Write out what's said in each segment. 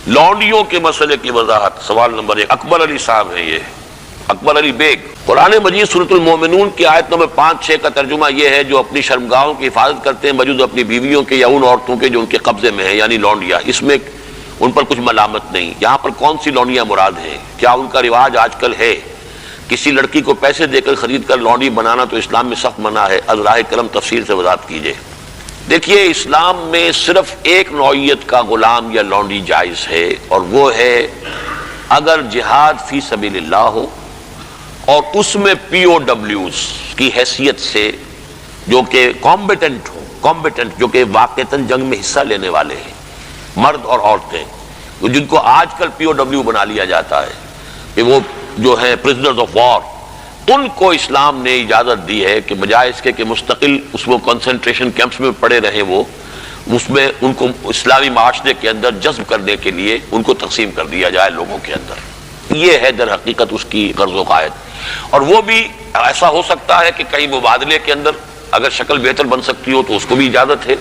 لونڈیوں کے مسئلے کی وضاحت، سوال نمبر 1، اکبر علی صاحب ہیں، یہ اکبر علی بیگ۔ قرآن مجید سورۃ المومنون کی آیت نمبر 5-6 کا ترجمہ یہ ہے، جو اپنی شرمگاہوں کی حفاظت کرتے ہیں بجز اپنی بیویوں کے یا ان عورتوں کے جو ان کے قبضے میں ہیں، یعنی لونڈیا، اس میں ان پر کچھ ملامت نہیں۔ یہاں پر کون سی لونڈیاں مراد ہیں؟ کیا ان کا رواج آج کل ہے کسی لڑکی کو پیسے دے کر خرید کر لونڈی بنانا؟ تو اسلام میں سخت منع ہے، از راہ کرم تفصیل سے وضاحت کیجیے۔ دیکھیے، اسلام میں صرف ایک نوعیت کا غلام یا لونڈی جائز ہے، اور وہ ہے اگر جہاد فی سبیل اللہ ہو اور اس میں پی او ڈبلیوز کی حیثیت سے جو کہ کمبیٹنٹ جو کہ واقعتاً جنگ میں حصہ لینے والے ہیں، مرد اور عورتیں، جن کو آج کل پی او ڈبلیو بنا لیا جاتا ہے کہ وہ جو ہیں پرزنرز آف وار، ان کو اسلام نے اجازت دی ہے کہ بجائے اس کے کہ مستقل اس وہ کنسنٹریشن کیمپس میں پڑے رہیں، وہ اس میں ان کو اسلامی معاشرے کے اندر جذب کرنے کے لیے ان کو تقسیم کر دیا جائے لوگوں کے اندر۔ یہ ہے در حقیقت اس کی غرض و قائد، اور وہ بھی ایسا ہو سکتا ہے کہ کہیں مبادلے کے اندر اگر شکل بہتر بن سکتی ہو تو اس کو بھی اجازت ہے،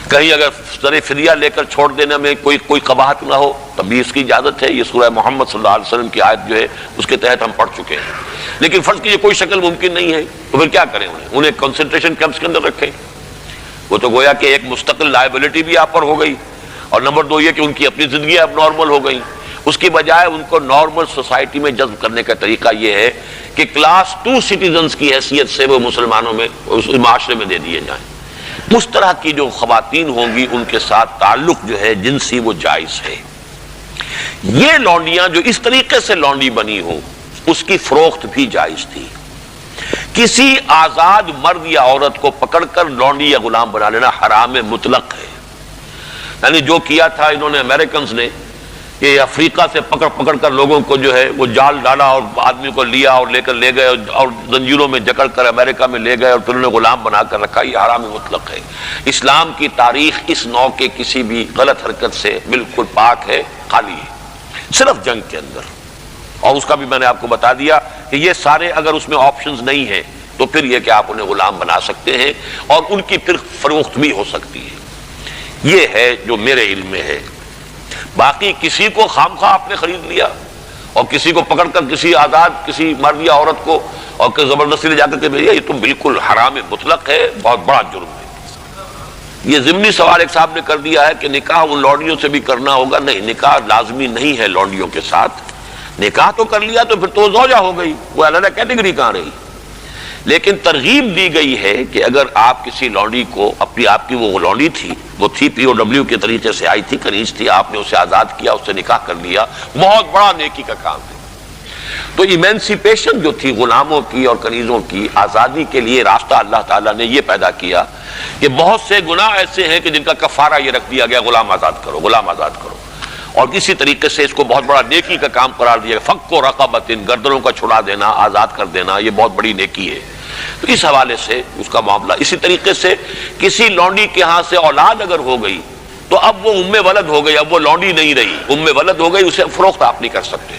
کہیں اگر سر فدیہ لے کر چھوڑ دینے میں کوئی قباحت نہ ہو تب بھی اس کی اجازت ہے۔ یہ سورہ محمد صلی اللہ علیہ وسلم کی آیت جو ہے اس کے تحت ہم پڑھ چکے ہیں۔ لیکن فرض کیجیے کوئی شکل ممکن نہیں ہے تو پھر کیا کریں؟ انہیں کنسنٹریشن کیمپس کے اندر رکھیں، وہ تو گویا کہ ایک مستقل لائبلٹی بھی آپ پر ہو گئی، اور نمبر 2 یہ کہ ان کی اپنی زندگی اب نارمل ہو گئی۔ اس کی بجائے ان کو نارمل سوسائٹی میں جذب کرنے کا طریقہ یہ ہے کہ کلاس 2 سٹیزنز کی حیثیت سے وہ مسلمانوں میں اس معاشرے میں دے دیے جائیں۔ اس طرح کی جو خواتین ہوں گی ان کے ساتھ تعلق جو ہے جنسی وہ جائز ہے۔ یہ لونڈیاں جو اس طریقے سے لونڈی بنی ہو اس کی فروخت بھی جائز تھی۔ کسی آزاد مرد یا عورت کو پکڑ کر لونڈی یا غلام بنا لینا حرام مطلق ہے۔ یعنی جو کیا تھا انہوں نے امریکنز نے کہ افریقہ سے پکڑ کر لوگوں کو جو ہے وہ جال ڈالا اور آدمی کو لیا اور لے گئے اور زنجیروں میں جکڑ کر امریکہ میں لے گئے اور پھر انہیں غلام بنا کر رکھا، یہ حرام مطلق ہے۔ اسلام کی تاریخ اس نوع کے کسی بھی غلط حرکت سے بالکل پاک ہے، خالی ہے، صرف جنگ کے اندر۔ اور اس کا بھی میں نے آپ کو بتا دیا کہ یہ سارے اگر اس میں آپشنز نہیں ہیں تو پھر یہ کہ آپ انہیں غلام بنا سکتے ہیں اور ان کی پھر فروخت بھی ہو سکتی ہے۔ یہ ہے جو میرے علم میں ہے۔ باقی کسی کو خام خواہ آپ نے خرید لیا اور کسی کو پکڑ کر کسی آزاد کسی مرد یا عورت کو اور زبردستی لے جا کر کے بھیجا، یہ تو بالکل حرام مطلق ہے، بہت بڑا جرم ہے۔ یہ ضمنی سوال ایک صاحب نے کر دیا ہے کہ نکاح ان لونڈیوں سے بھی کرنا ہوگا۔ نہیں، نکاح لازمی نہیں ہے لونڈیوں کے ساتھ۔ نکاح تو کر لیا تو پھر تو زوجہ ہو گئی، وہ علیحدہ کیٹیگری کہاں رہی۔ لیکن ترغیب دی گئی ہے کہ اگر آپ کسی لونڈی کو آپ کی وہ لونڈی تھی، وہ تھی پی او ڈبلیو کے طریقے سے آئی تھی، کنیز تھی، آپ نے اسے آزاد کیا، اس سے نکاح کر لیا، بہت بڑا نیکی کا کام ہے۔ تو ایمینسیپیشن جو تھی غلاموں کی اور کنیزوں کی آزادی کے لیے راستہ اللہ تعالیٰ نے یہ پیدا کیا کہ بہت سے گناہ ایسے ہیں کہ جن کا کفارہ یہ رکھ دیا گیا، غلام آزاد کرو، غلام آزاد کرو، اور اسی طریقے سے اس کو بہت بڑا نیکی کا کام قرار دیا گیا۔ فک و رقبۃ، گردنوں کا چھڑا دینا، آزاد کر دینا، یہ بہت بڑی نیکی ہے۔ تو اس حوالے سے اس کا معاملہ اسی طریقے سے کسی لونڈی کے ہاں سے اولاد اگر ہو گئی تو اب وہ ام ولد ہو گئی، اب وہ لونڈی نہیں رہی، ام ولد ہو گئی، اسے فروخت آپ نہیں کر سکتے،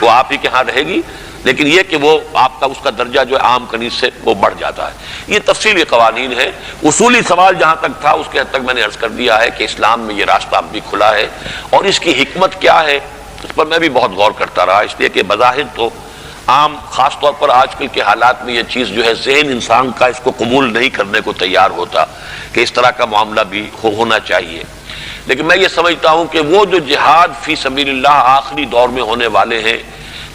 وہ آپ ہی کے ہاں رہے گی، لیکن یہ کہ وہ آپ کا اس کا درجہ جو ہے عام کنیز سے وہ بڑھ جاتا ہے۔ یہ تفصیلی قوانین ہے۔ اصولی سوال جہاں تک تھا اس کے حد تک میں نے عرض کر دیا ہے کہ اسلام میں یہ راستہ اب بھی کھلا ہے، اور اس کی حکمت کیا ہے اس پر میں بھی بہت غور کرتا رہا، اس لیے کہ بظاہر تو عام خاص طور پر آج کل کے حالات میں یہ چیز جو ہے ذہن انسان کا اس کو قبول نہیں کرنے کو تیار ہوتا کہ اس طرح کا معاملہ بھی ہونا چاہیے۔ لیکن میں یہ سمجھتا ہوں کہ وہ جو جہاد فی سبیل اللہ آخری دور میں ہونے والے ہیں،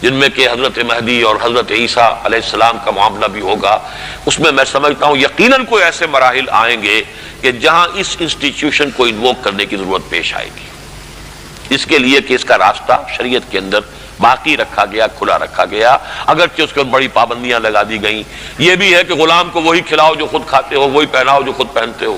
جن میں کہ حضرت مہدی اور حضرت عیسیٰ علیہ السلام کا معاملہ بھی ہوگا، اس میں سمجھتا ہوں یقیناً کوئی ایسے مراحل آئیں گے کہ جہاں اس انسٹیٹیوشن کو انووک کرنے کی ضرورت پیش آئے گی، اس کے لیے کہ اس کا راستہ شریعت کے اندر باقی رکھا گیا، کھلا رکھا گیا، اگرچہ اس کے بڑی پابندیاں لگا دی گئیں۔ یہ بھی ہے کہ غلام کو وہی کھلاؤ جو خود کھاتے ہو، وہی پہناؤ جو خود پہنتے ہو،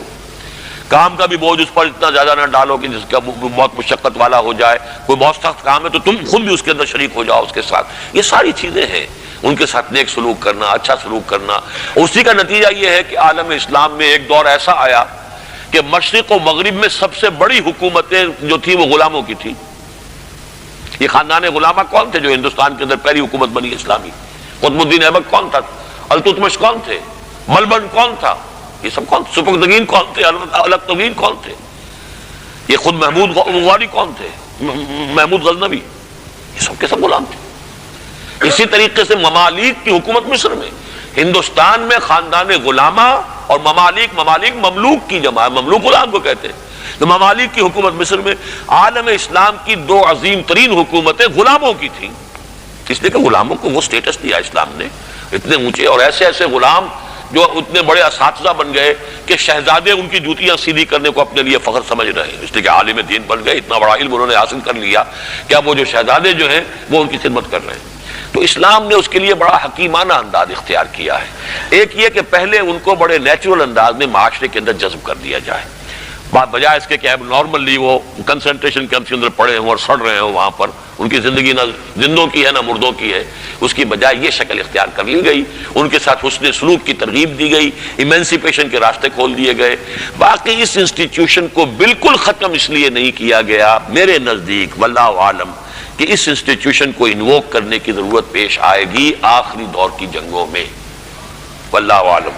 کام کا بھی بوجھ اس پر اتنا زیادہ نہ ڈالو کہ جس کا بہت مشقت والا ہو جائے، کوئی بہت سخت کام ہے تو تم خود بھی اس کے اندر شریک ہو جاؤ اس کے ساتھ۔ یہ ساری چیزیں ہیں، ان کے ساتھ نیک سلوک کرنا، اچھا سلوک کرنا۔ اسی کا نتیجہ یہ ہے کہ عالم اسلام میں ایک دور ایسا آیا کہ مشرق و مغرب میں سب سے بڑی حکومتیں جو تھی وہ غلاموں کی تھی۔ یہ خاندان غلامہ کون تھے جو ہندوستان کے اندر پہلی حکومت بنی اسلامی؟ قطب الدین ایبک کون تھا؟ التتمش کون تھے؟ ملبن کون تھا؟ یہ سب کون؟ سپکدگین کون تھے؟ الکتوین کون تھے؟ یہ خود محمود غواری کون تھے؟ محمود غزنوی، یہ سب کے سب غلام تھے۔ اسی طریقے سے ممالک کی حکومت مصر میں، ہندوستان میں خاندان غلامہ اور ممالک مملوک کی جمع ہے، مملوک غلام کو کہتے ہیں۔ تو ممالک کی حکومت مصر میں، عالم اسلام کی دو عظیم ترین حکومتیں غلاموں کی تھیں، اس لیے کہ غلاموں کو وہ سٹیٹس دیا اسلام نے، اتنے اونچے، اور ایسے ایسے غلام جو اتنے بڑے اساتذہ بن گئے کہ شہزادے ان کی جوتیاں سیدھی کرنے کو اپنے لیے فخر سمجھ رہے ہیں، اس لیے کہ عالم دین بن گئے، اتنا بڑا علم انہوں نے حاصل کر لیا کہ اب وہ جو شہزادے جو ہیں وہ ان کی خدمت کر رہے ہیں۔ تو اسلام نے اس کے لیے بڑا حکیمانہ انداز اختیار کیا ہے۔ ایک یہ کہ پہلے ان کو بڑے نیچرل انداز میں معاشرے کے اندر جذب کر دیا جائے، بجائے اس کے کہ اب نارملی وہ کنسنٹریشن کیمپس کے اندر پڑے ہوں اور سڑ رہے ہوں، وہاں پر ان کی زندگی نہ زندوں کی ہے نہ مردوں کی ہے، اس کی بجائے یہ شکل اختیار کر لی گئی، ان کے ساتھ حسن سلوک کی ترغیب دی گئی، ایمنسیپیشن کے راستے کھول دیے گئے۔ باقی اس انسٹیٹیوشن کو بالکل ختم اس لیے نہیں کیا گیا میرے نزدیک، واللہ عالم، کہ اس انسٹیٹیوشن کو انووک کرنے کی ضرورت پیش آئے گی آخری دور کی جنگوں میں، واللہ عالم۔